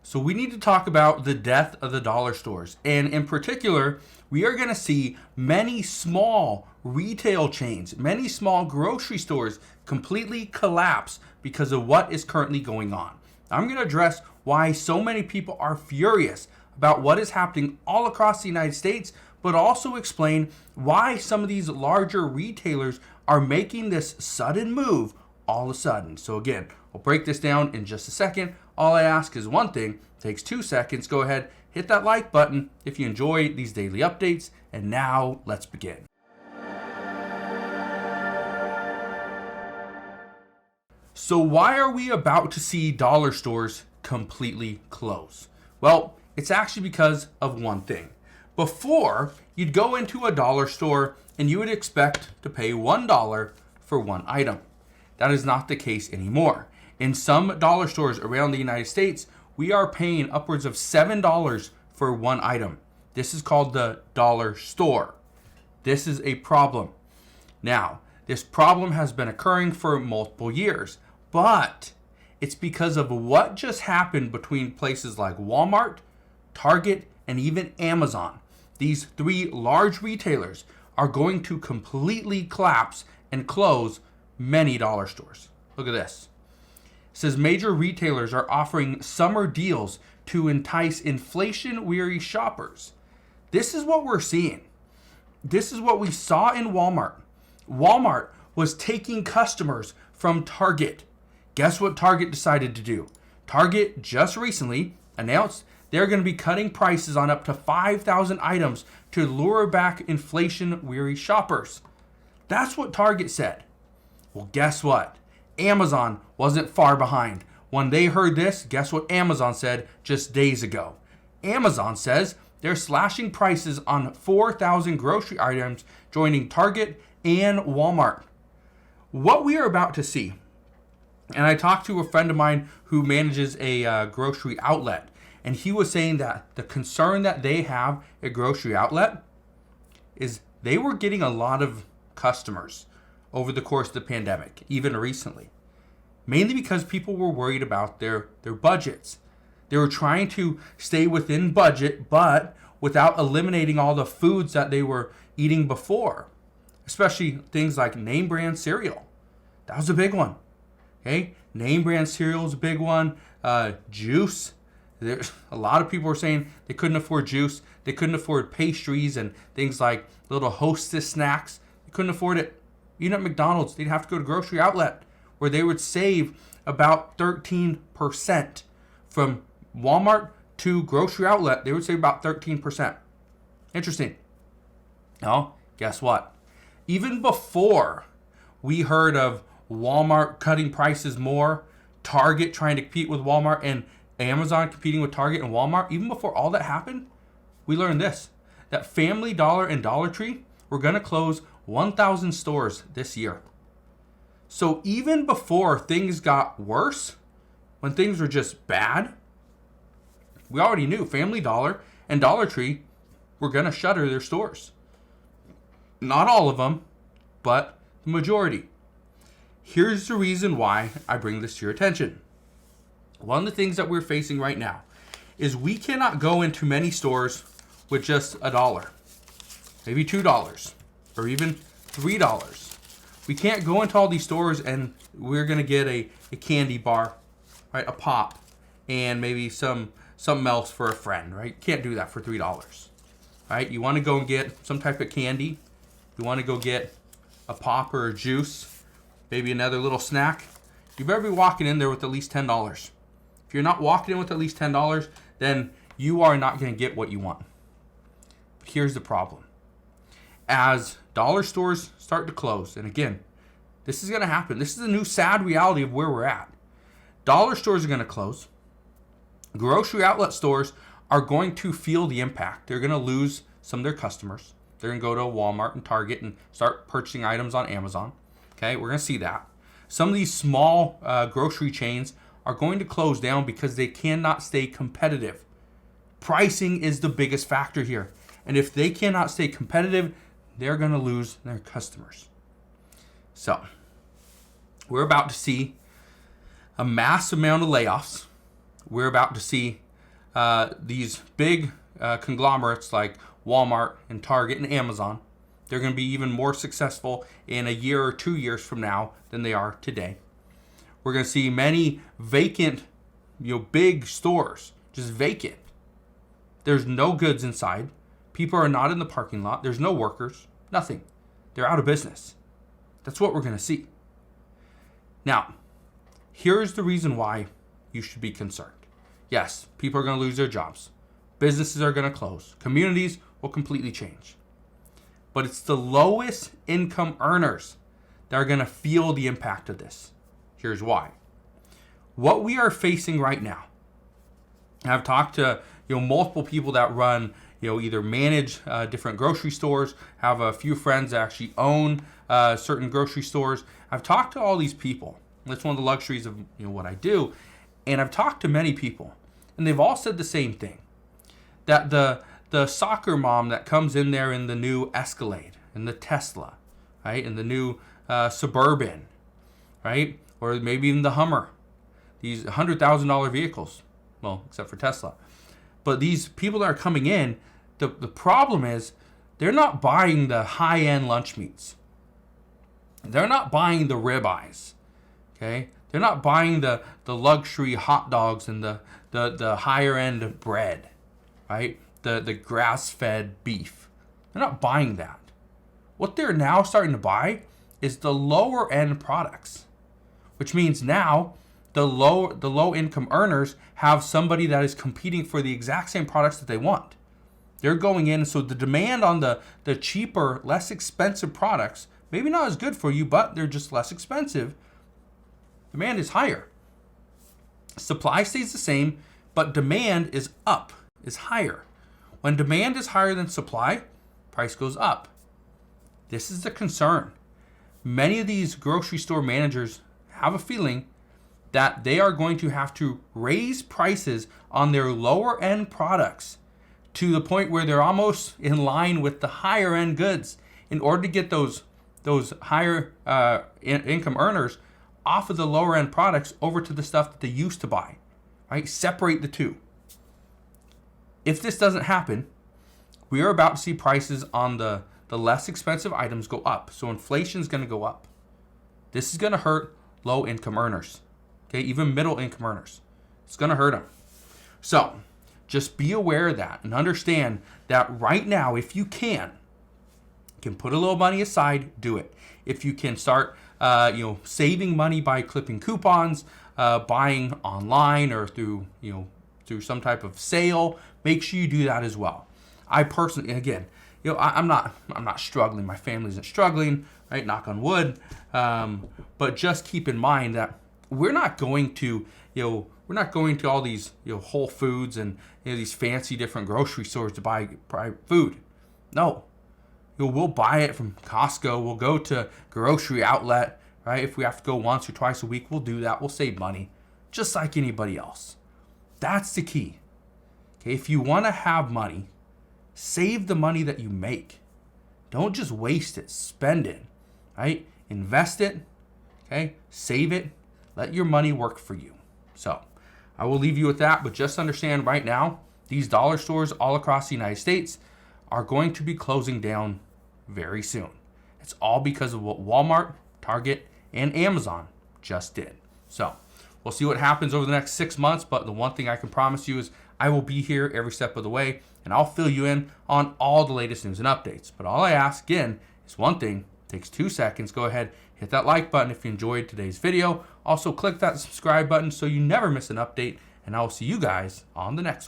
So we need to talk about the death of the dollar stores. And in particular, we are going to see many small retail chains, many small grocery stores completely collapse because of what is currently going on. I'm going to address why so many people are furious about what is happening all across the United States, but also explain why some of these larger retailers are making this sudden move all of a sudden. So again, we'll break this down in just a second. All I ask is one thing, takes 2 seconds. Go ahead, hit that like button if you enjoy these daily updates. And now let's begin. So why are we about to see dollar stores completely close? Well, it's actually because of one thing. Before, you'd go into a dollar store and you would expect to pay $1 for one item. That is not the case anymore. In some dollar stores around the United States, we are paying upwards of $7 for one item. This is called the dollar store. This is a problem. Now, this problem has been occurring for multiple years, but it's because of what just happened between places like Walmart, Target, and even Amazon. These 3 large retailers are going to completely collapse and close many dollar stores. Look at this. It says major retailers are offering summer deals to entice inflation-weary shoppers. This is what we're seeing. This is what we saw in Walmart. Walmart was taking customers from Target. Guess what Target decided to do? Target just recently announced they're going to be cutting prices on up to 5,000 items to lure back inflation-weary shoppers. That's what Target said. Well, guess what? Amazon wasn't far behind. When they heard this, guess what Amazon said just days ago? Amazon says they're slashing prices on 4,000 grocery items, joining Target and Walmart. What we are about to see, and I talked to a friend of mine who manages a grocery outlet, and he was saying that the concern that they have at grocery outlet is they were getting a lot of customers over the course of the pandemic, even recently. Mainly because people were worried about their budgets. They were trying to stay within budget, but without eliminating all the foods that they were eating before. Especially things like name brand cereal. That was a big one. Okay? Name brand cereal is a big one. Juice. There's a lot of people were saying they couldn't afford juice. They couldn't afford pastries and things like little Hostess snacks. They couldn't afford it. Even at McDonald's, they'd have to go to grocery outlet where they would save about 13% from Walmart to grocery outlet. They would save about 13%. Interesting. Now, guess what? Even before we heard of Walmart cutting prices more, Target trying to compete with Walmart, and Amazon competing with Target and Walmart, even before all that happened, we learned this, that Family Dollar and Dollar Tree were going to close 1,000 stores this year. So even before things got worse, when things were just bad, we already knew Family Dollar and Dollar Tree were going to shutter their stores. Not all of them, but the majority. Here's the reason why I bring this to your attention. One of the things that we're facing right now is we cannot go into many stores with just $1, maybe $2, or even $3. We can't go into all these stores and we're going to get a candy bar, right? A pop, and maybe something else for a friend, right? Can't do that for $3, right? You want to go and get some type of candy. You want to go get a pop or a juice, maybe another little snack. You better be walking in there with at least $10. If you're not walking in with at least $10, then you are not going to get what you want. But here's the problem. As dollar stores start to close, and again, this is going to happen. This is the new sad reality of where we're at. Dollar stores are going to close. Grocery outlet stores are going to feel the impact. They're going to lose some of their customers. They're going to go to Walmart and Target and start purchasing items on Amazon. Okay, we're going to see that. Some of these small grocery chains are going to close down because they cannot stay competitive. Pricing is the biggest factor here. And if they cannot stay competitive, they're going to lose their customers. So, we're about to see a mass amount of layoffs. We're about to see these big conglomerates like Walmart and Target and Amazon, they're going to be even more successful in a year or 2 years from now than they are today. We're going to see many vacant, big stores just vacant. There's no goods inside. People are not in the parking lot. There's no workers, nothing. They're out of business. That's what we're going to see. Now, here's the reason why you should be concerned. Yes, people are going to lose their jobs. Businesses are going to close. Communities will completely change. But it's the lowest income earners that are going to feel the impact of this. Here's why. What we are facing right now, I've talked to multiple people that run, either manage different grocery stores, have a few friends that actually own certain grocery stores. I've talked to all these people. That's one of the luxuries of what I do. And I've talked to many people, and they've all said the same thing. That the soccer mom that comes in there in the new Escalade, in the Tesla, right, in the new Suburban, right, or maybe even the Hummer, these $100,000 vehicles, well, except for Tesla. But these people that are coming in, the problem is they're not buying the high-end lunch meats. They're not buying the ribeyes, okay? They're not buying the luxury hot dogs and the higher-end bread, right? The grass-fed beef. They're not buying that. What they're now starting to buy is the lower-end products, which means now the low income earners have somebody that is competing for the exact same products that they want. They're going in, so the demand on the cheaper, less expensive products, maybe not as good for you, but they're just less expensive. Demand is higher. Supply stays the same, but demand is up, is higher. When demand is higher than supply, price goes up. This is the concern. Many of these grocery store managers have a feeling that they are going to have to raise prices on their lower end products to the point where they're almost in line with the higher end goods in order to get those higher income earners off of the lower end products over to the stuff that they used to buy, right? Separate the two. If this doesn't happen, we are about to see prices on the less expensive items go up. So inflation is going to go up. This is going to hurt low income earners. Okay, even middle income earners. It's going to hurt them. So just be aware of that and understand that right now, if you can put a little money aside, do it. If you can start, saving money by clipping coupons, buying online or through some type of sale, make sure you do that as well. I personally, again, I'm not struggling. My family isn't struggling, right? Knock on wood. But just keep in mind that we're not going to all these Whole Foods and these fancy different grocery stores to buy food. No, we'll buy it from Costco. We'll go to grocery outlet, right? If we have to go once or twice a week, we'll do that. We'll save money, just like anybody else. That's the key. Okay, if you want to have money, save the money that you make. Don't just waste it. Spend it, right? Invest it. Okay, save it. Let your money work for you. So I will leave you with that, but just understand right now, these dollar stores all across the United States are going to be closing down very soon. It's all because of what Walmart, Target, and Amazon just did. So we'll see what happens over the next 6 months, but the one thing I can promise you is I will be here every step of the way, and I'll fill you in on all the latest news and updates. But all I ask, again, is one thing. It takes 2 seconds. Go ahead, hit that like button if you enjoyed today's video. Also, click that subscribe button so you never miss an update, and I will see you guys on the next one.